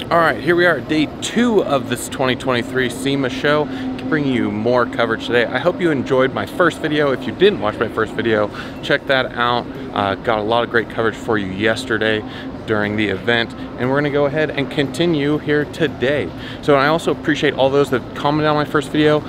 Alright, here we are at day 2 of this 2023 SEMA show, bringing you more coverage today. I hope you enjoyed my first video. If you didn't watch my first video, check that out. Got a lot of great coverage for you yesterday during the event, and we're going to go ahead and continue here today. So I also appreciate all those that commented on my first video.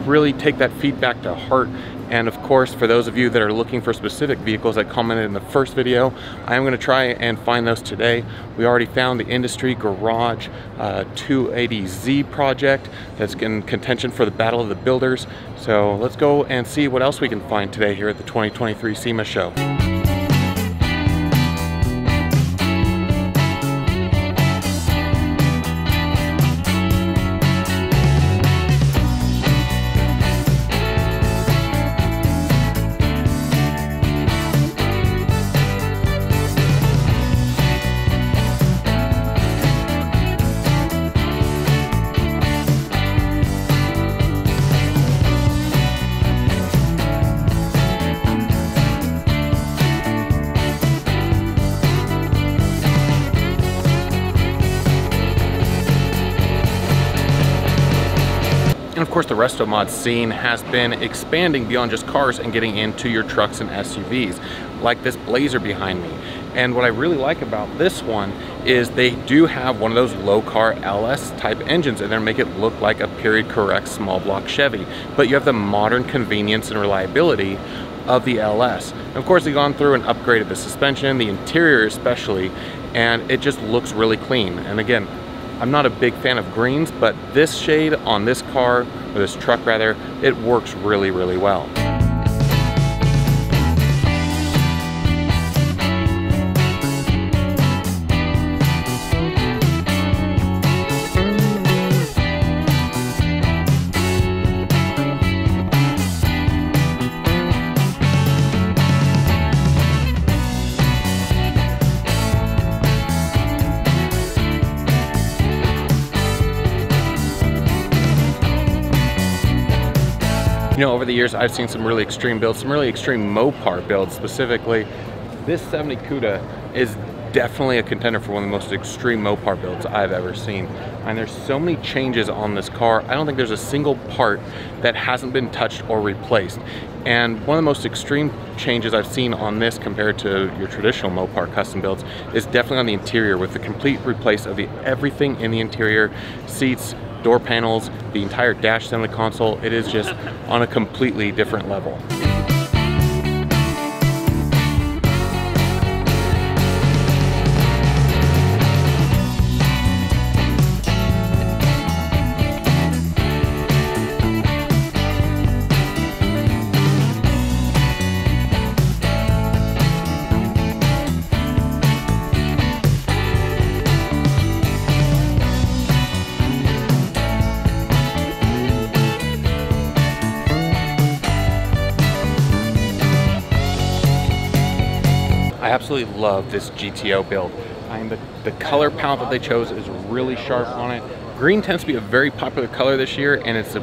Really take that feedback to heart. And of course, for those of you that are looking for specific vehicles that commented in the first video, I am going to try and find those today. We already found the Industry Garage 280Z project that's in contention for the Battle of the Builders. So let's go and see what else we can find today here at the 2023 SEMA show. And of course, the resto mod scene has been expanding beyond just cars and getting into your trucks and SUVs, like this Blazer behind me. And what I really like about this one is they do have one of those low car LS type engines in there, make it look like a period correct small block Chevy, but you have the modern convenience and reliability of the LS. And of course, they've gone through and upgraded the suspension, the interior especially, and it just looks really clean. And again, I'm not a big fan of greens, but this shade on this car, or this truck rather, it works really, really well. You know, over the years, I've seen some really extreme builds, some really extreme Mopar builds specifically. This 70 CUDA is definitely a contender for one of the most extreme Mopar builds I've ever seen. And there's so many changes on this car. I don't think there's a single part that hasn't been touched or replaced. And one of the most extreme changes I've seen on this compared to your traditional Mopar custom builds is definitely on the interior, with the complete replace of everything in the interior, seats, door panels, the entire dash center console. It is just on a completely different level. I absolutely love this GTO build. The color palette that they chose is really sharp on it. Green tends to be a very popular color this year, and it's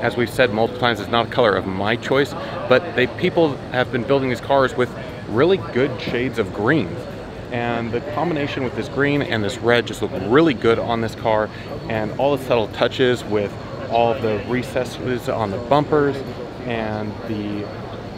as we've said multiple times, it's not a color of my choice, but people have been building these cars with really good shades of green. And the combination with this green and this red just look really good on this car, and all the subtle touches with all the recesses on the bumpers and the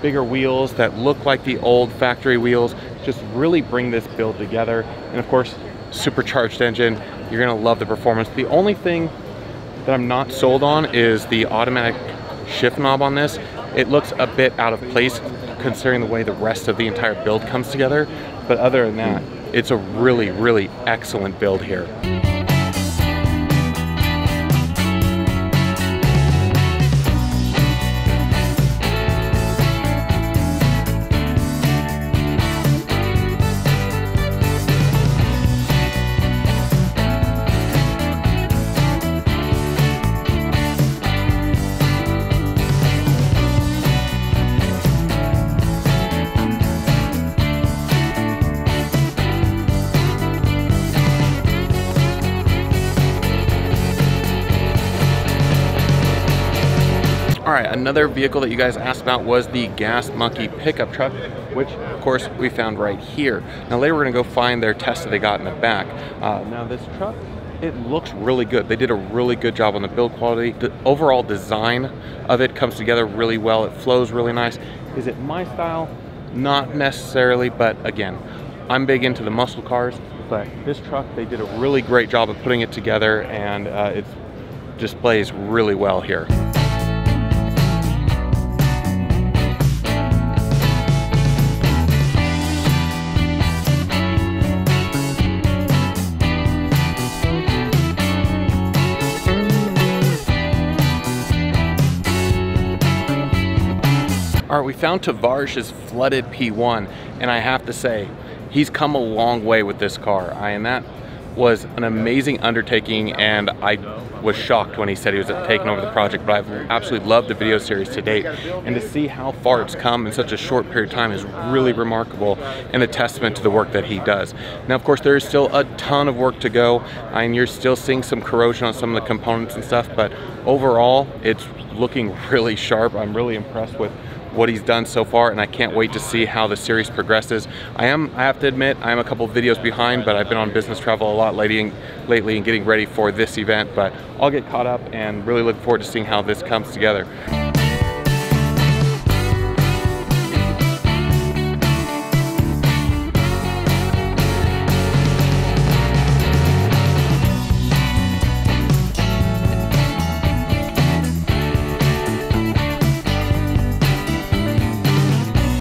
bigger wheels that look like the old factory wheels just really bring this build together. And of course, supercharged engine, you're gonna love the performance. The only thing that I'm not sold on is the automatic shift knob on this. It looks a bit out of place considering the way the rest of the entire build comes together, but other than that, it's a really, really excellent build here. right, another vehicle that you guys asked about was the Gas Monkey pickup truck, which of course we found right here. Now later we're gonna go find their Testa they got in the back. Now this truck, it looks really good. They did a really good job on the build quality. The overall design of it comes together really well. It flows really nice. Is it my style? Not necessarily, but again, I'm big into the muscle cars, but this truck, they did a really great job of putting it together, and it displays really well here. All right, we found Tavarish's flooded P1, and I have to say, he's come a long way with this car. And that was an amazing undertaking, and I was shocked when he said he was taking over the project, but I've absolutely loved the video series to date. And to see how far it's come in such a short period of time is really remarkable and a testament to the work that he does. Now, of course, there is still a ton of work to go, and you're still seeing some corrosion on some of the components and stuff, but overall, it's looking really sharp. I'm really impressed with what he's done so far, and I can't wait to see how the series progresses. I have to admit, I am a couple of videos behind, but I've been on business travel a lot lately and getting ready for this event, but I'll get caught up and really look forward to seeing how this comes together.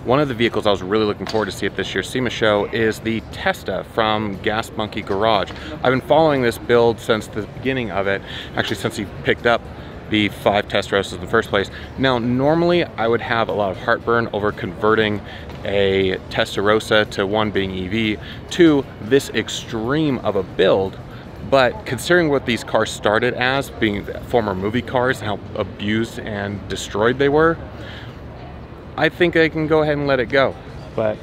One of the vehicles I was really looking forward to see at this year's SEMA show is the Testa from Gas Monkey Garage. I've been following this build since the beginning of it, actually since he picked up the 5 Testarossas in the first place. Now, normally I would have a lot of heartburn over converting a Testarossa to one being EV to this extreme of a build, but considering what these cars started as, being former movie cars, and how abused and destroyed they were, I think I can go ahead and let it go. But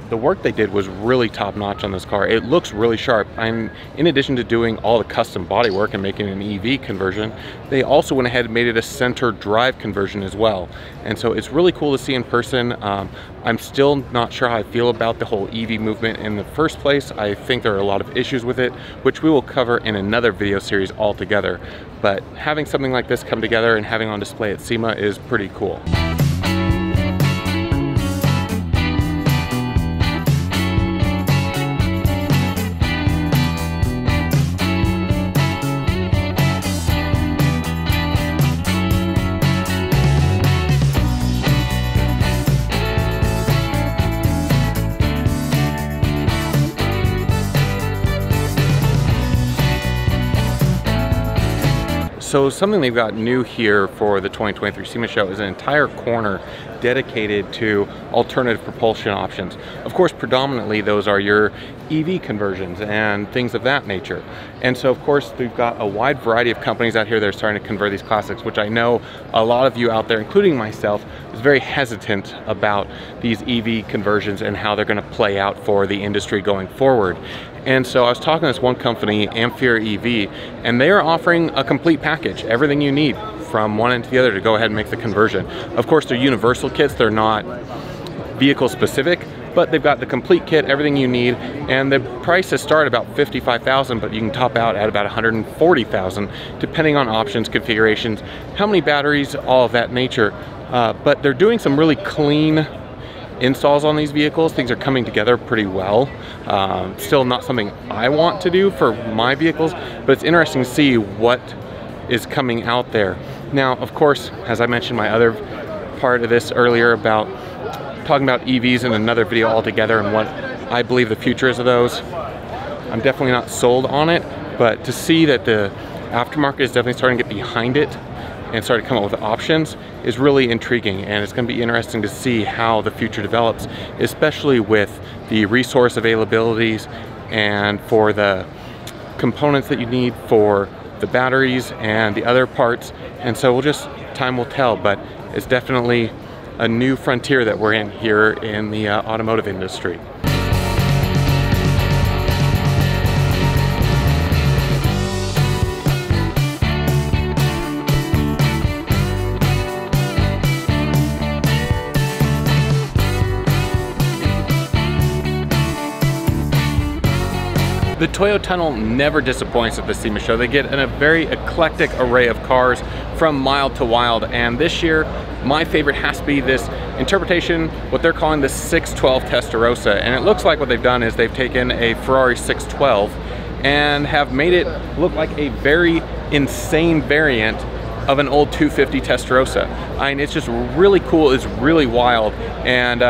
the work they did was really top notch on this car. It looks really sharp. And in addition to doing all the custom body work and making an EV conversion, they also went ahead and made it a center drive conversion as well. And so it's really cool to see in person. I'm still not sure how I feel about the whole EV movement in the first place. I think there are a lot of issues with it, which we will cover in another video series altogether. But having something like this come together and having on display at SEMA is pretty cool. So something they've got new here for the 2023 SEMA show is an entire corner dedicated to alternative propulsion options. Of course, predominantly those are your EV conversions and things of that nature. And so of course, we've got a wide variety of companies out here that are starting to convert these classics, which I know a lot of you out there, including myself, is very hesitant about these EV conversions and how they're going to play out for the industry going forward. And so I was talking to this one company, Ampere EV, and they are offering a complete package, everything you need from one end to the other to go ahead and make the conversion. Of course, they're universal kits, they're not vehicle specific, but they've got the complete kit, everything you need, and the prices start about $55,000, but you can top out at about $140,000, depending on options, configurations, how many batteries, all of that nature. But they're doing some really clean installs on these vehicles. Things are coming together pretty well. Still not something I want to do for my vehicles, but it's interesting to see what is coming out there. Now, of course, as I mentioned my other part of this earlier about talking about EVs in another video altogether and what I believe the future is of those, I'm definitely not sold on it, but to see that the aftermarket is definitely starting to get behind it and start to come up with options is really intriguing, and it's going to be interesting to see how the future develops, especially with the resource availabilities and for the components that you need for the batteries and the other parts. And so time will tell, but it's definitely a new frontier that we're in here in the automotive industry. The Toyo Tunnel never disappoints at the SEMA show. They get a very eclectic array of cars from mild to wild, and this year my favorite has to be this interpretation, what they're calling the 612 Testarossa. And it looks like what they've done is they've taken a Ferrari 612 and have made it look like a very insane variant of an old 250 Testarossa. I mean, it's just really cool, it's really wild, and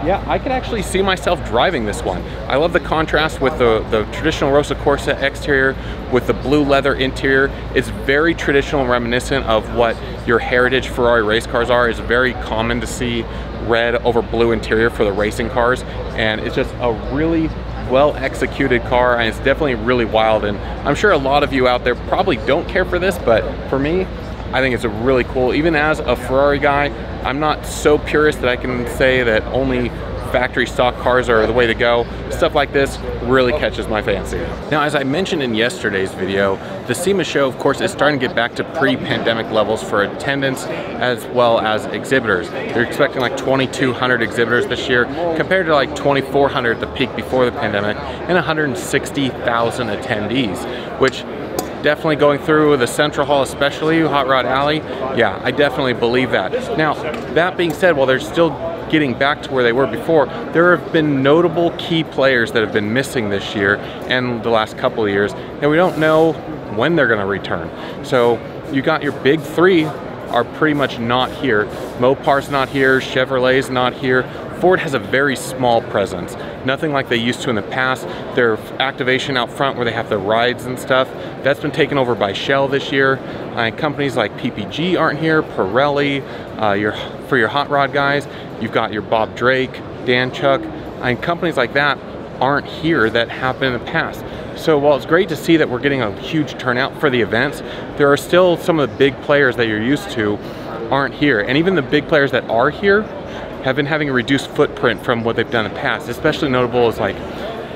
yeah, I could actually see myself driving this one. I love the contrast with the traditional Rossa Corsa exterior with the blue leather interior. It's very traditional and reminiscent of what your heritage Ferrari race cars are. It's very common to see red over blue interior for the racing cars, and it's just a really well executed car, and it's definitely really wild. And I'm sure a lot of you out there probably don't care for this, but for me, I think it's a really cool. Even as a Ferrari guy, I'm not so purist that I can say that only factory stock cars are the way to go. Stuff like this really catches my fancy. Now, as I mentioned in yesterday's video, the SEMA show, of course, is starting to get back to pre-pandemic levels for attendance as well as exhibitors. They're expecting like 2,200 exhibitors this year compared to like 2,400 at the peak before the pandemic, and 160,000 attendees, which definitely going through the Central Hall, especially Hot Rod Alley, yeah, I definitely believe that. Now, that being said, while they're still getting back to where they were before, there have been notable key players that have been missing this year and the last couple of years, and we don't know when they're going to return. So you got your big three are pretty much not here. Mopar's not here, Chevrolet's not here. Ford has a very small presence, nothing like they used to in the past. Their activation out front where they have the rides and stuff, that's been taken over by Shell this year. Companies like PPG aren't here, Pirelli, for your hot rod guys, you've got your Bob Drake, Dan Chuck, and companies like that aren't here that have been in the past. So while it's great to see that we're getting a huge turnout for the events, there are still some of the big players that you're used to aren't here. And even the big players that are here have been having a reduced footprint from what they've done in the past. Especially notable is like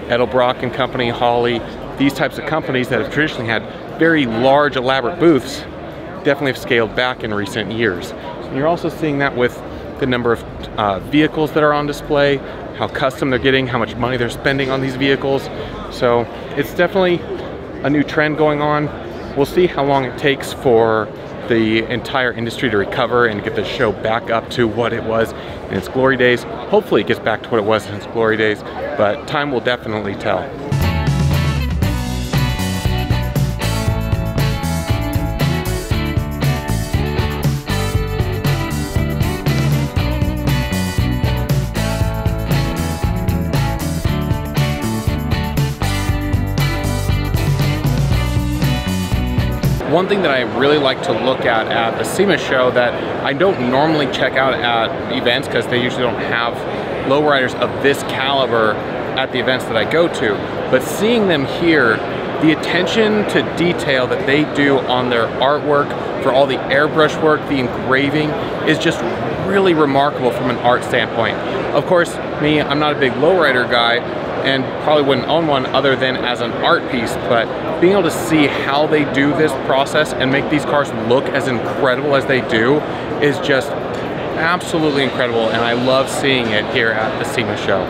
Edelbrock and Company, Holley, these types of companies that have traditionally had very large, elaborate booths definitely have scaled back in recent years. And you're also seeing that with the number of vehicles that are on display, how custom they're getting, how much money they're spending on these vehicles. So it's definitely a new trend going on. We'll see how long it takes for the entire industry to recover and get the show back up to what it was in its glory days. Hopefully it gets back to what it was in its glory days, but time will definitely tell. One thing that I really like to look at the SEMA show that I don't normally check out at events because they usually don't have lowriders of this caliber at the events that I go to, but seeing them here, the attention to detail that they do on their artwork, for all the airbrush work, the engraving, is just really remarkable from an art standpoint. Of course, me, I'm not a big lowrider guy, and probably wouldn't own one other than as an art piece, but being able to see how they do this process and make these cars look as incredible as they do is just absolutely incredible, and I love seeing it here at the SEMA show.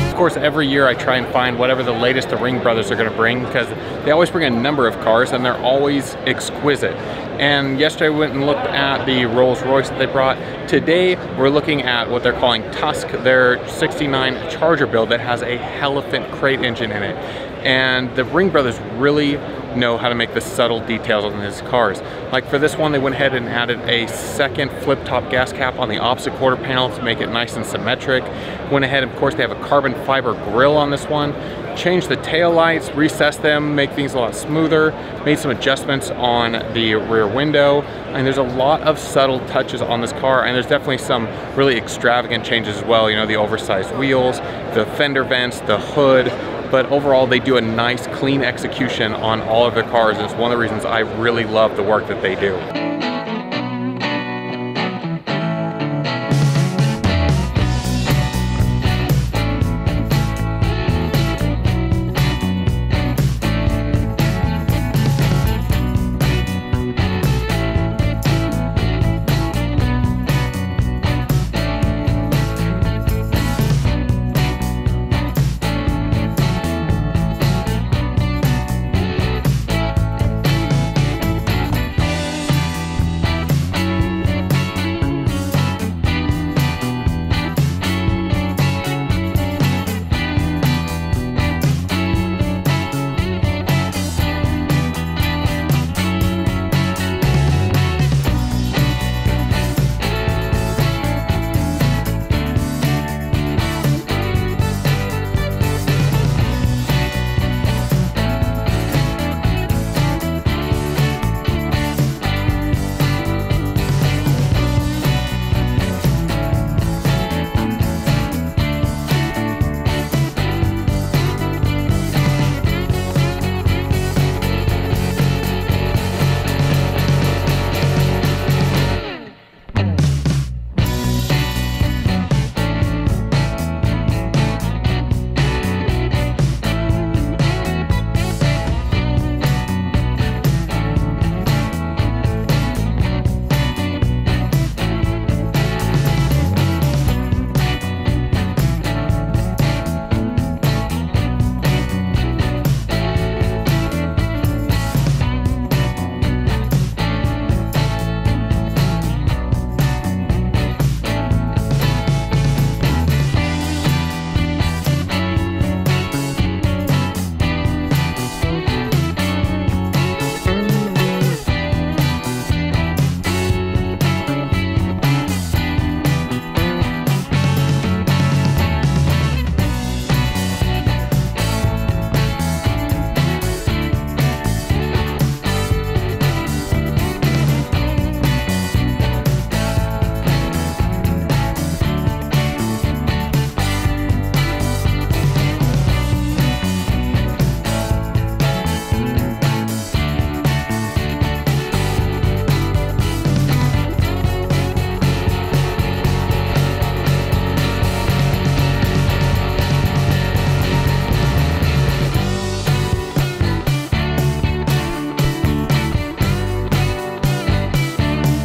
Of course, every year I try and find whatever the latest the Ring brothers are going to bring, because they always bring a number of cars and they're always exquisite. And yesterday we went and looked at the Rolls Royce that they brought. Today we're looking at what they're calling Tusk, their '69 Charger build that has a Elephant crate engine in it. and the Ring brothers really know how to make the subtle details on these cars. Like for this one, they went ahead and added a second flip-top gas cap on the opposite quarter panel to make it nice and symmetric. Went ahead, of course, they have a carbon fiber grille on this one. Changed the tail lights, recessed them, make things a lot smoother, made some adjustments on the rear window, and there's a lot of subtle touches on this car, and there's definitely some really extravagant changes as well, you know, the oversized wheels, the fender vents, the hood, but overall they do a nice clean execution on all of their cars, and it's one of the reasons I really love the work that they do.